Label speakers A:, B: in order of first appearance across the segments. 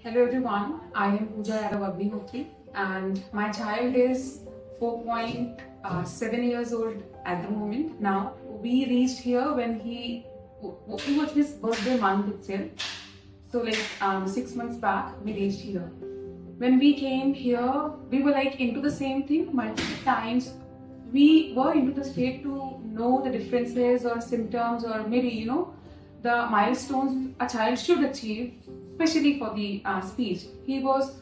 A: Hello everyone, I am Pooja Yadav and my child is 4.7 years old at the moment. Now, we reached here when it was his birthday month itself. So 6 months back, we reached here. When we came here, we were into the same thing multiple times. We were into the state to know the differences or symptoms or maybe, the milestones a child should achieve, especially for the speech. He was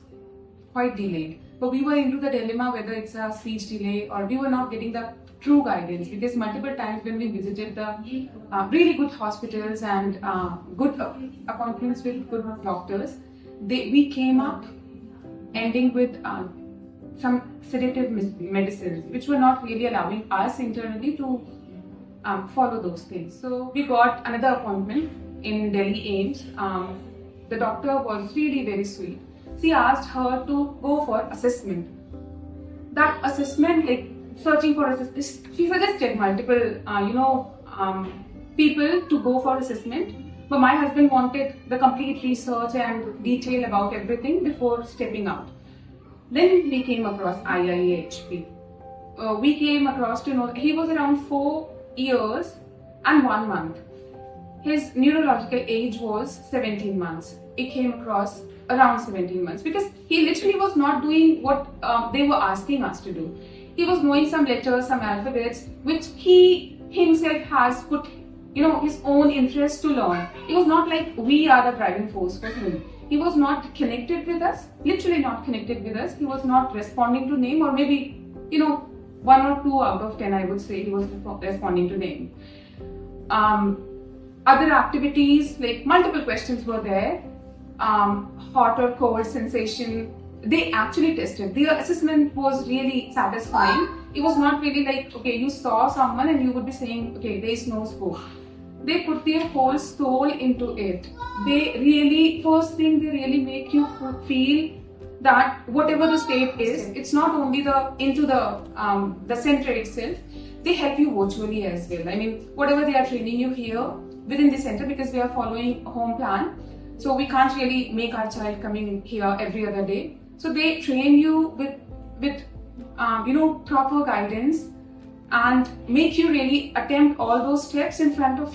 A: quite delayed. But we were into the dilemma whether it's a speech delay or we were not getting the true guidance, because multiple times when we visited the really good hospitals and good appointments with good doctors, we came up ending with some sedative medicines which were not really allowing us internally to follow those things. So we got another appointment in Delhi AIMS. The doctor was really very sweet. She asked her to go for assessment. That assessment, searching for assessment, she suggested multiple, people to go for assessment. But my husband wanted the complete research and detail about everything before stepping out. Then we came across IIAHP. We came across to know he was around 4 years and 1 month. His neurological age was 17 months. It came across around 17 months because he literally was not doing what they were asking us to do. He was knowing some letters, some alphabets, which he himself has put, his own interest to learn. It was not like we are the driving force for him. He was not connected with us, literally not connected with us. He was not responding to name, or maybe, 1 or 2 out of 10, I would say he was responding to name. Other activities, like multiple questions were there. Hot or cold sensation, they actually tested. Their assessment was really satisfying. It was not really like, okay, you saw someone and you would be saying, okay, there is no scope. They put their whole soul into it. First thing, they really make you feel that whatever the state is, it's not only into the center itself, they help you virtually as well. I mean, whatever they are training you here within the center, because we are following a home plan, so we can't really make our child coming here every other day. So they train you with proper guidance and make you really attempt all those steps in front of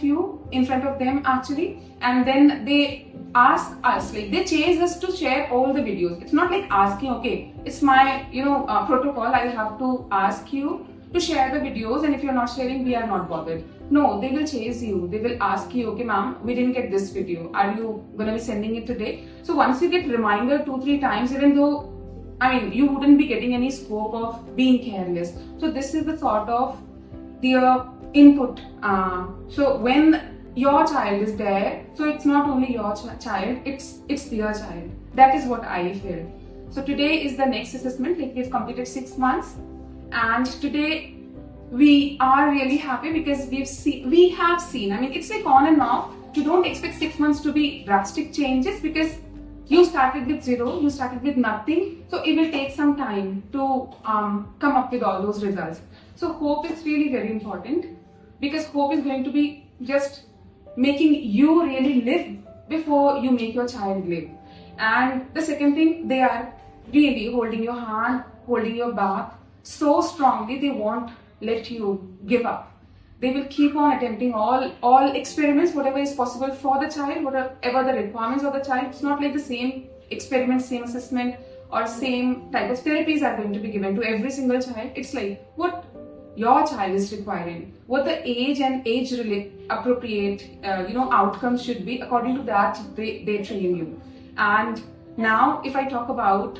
A: them actually. And then they ask us, they chase us to share all the videos. It's not like asking, okay, it's my protocol, I have to ask you to share the videos, and if you're not sharing, we are not bothered. No, they will chase you. They will ask you, okay ma'am, we didn't get this video, are you going to be sending it today? So once you get reminder 2-3 times, even though you wouldn't be getting any scope of being careless. So this is the sort of their input. So when your child is there, so it's not only your child, it's their child. That is what I feel. So today is the next assessment. We've completed 6 months, and today we are really happy because we have seen. It's like on and off. You don't expect 6 months to be drastic changes because you started with 0, you started with nothing. So it will take some time to come up with all those results. So hope is really very important, because hope is going to be just making you really live before you make your child live. And the second thing, they are really holding your hand, holding your back so strongly. They won't let you give up. They will keep on attempting all experiments, whatever is possible for the child, whatever the requirements of the child. It's not like the same experiment, same assessment or same type of therapies are going to be given to every single child. It's like what your child is requiring, what the age and age appropriate outcomes should be. According to that, they train you. And now if I talk about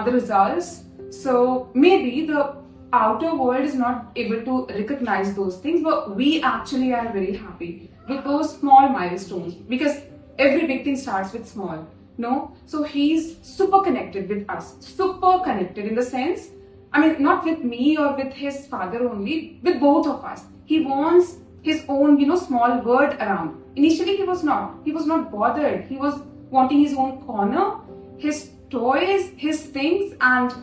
A: the results, so maybe the outer world is not able to recognize those things, but we actually are very happy with those small milestones, because every big thing starts with small. So he's super connected with us, super connected in the sense, not with me or with his father only, with both of us. He wants his own, small world around. Initially he was not bothered. He was wanting his own corner, his toys, his things, and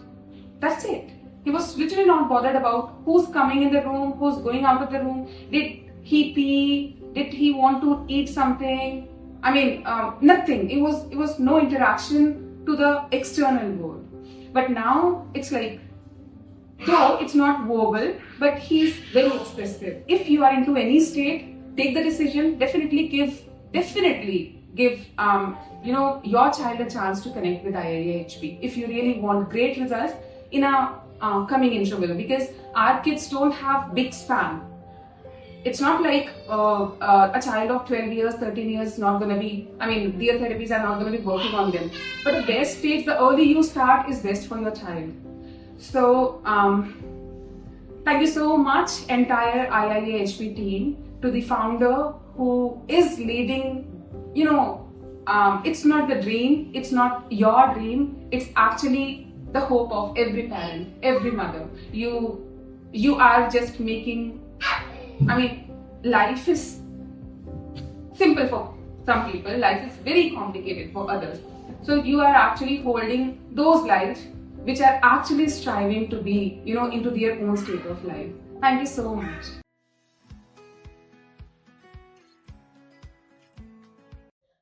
A: that's it. He was literally not bothered about who's coming in the room, who's going out of the room. Did he pee? Did he want to eat something? Nothing. It was no interaction to the external world. But now it's like, though it's not verbal, but he's very expressive. If you are into any state, take the decision. Definitely give your child a chance to connect with IIAHP if you really want great results in a coming interval, because our kids don't have big span. It's not like a child of 12 years, 13 years not going to be, their therapies are not going to be working on them. But the best stage, the early you start is best for your child. So, thank you so much, entire IIAHP team, to the founder who is leading, it's not the dream, it's not your dream, it's actually the hope of every parent, every mother. You are just making, life is simple for some people, life is very complicated for others. So you are actually holding those lives which are actually striving to be, into their own state of life. Thank you so much.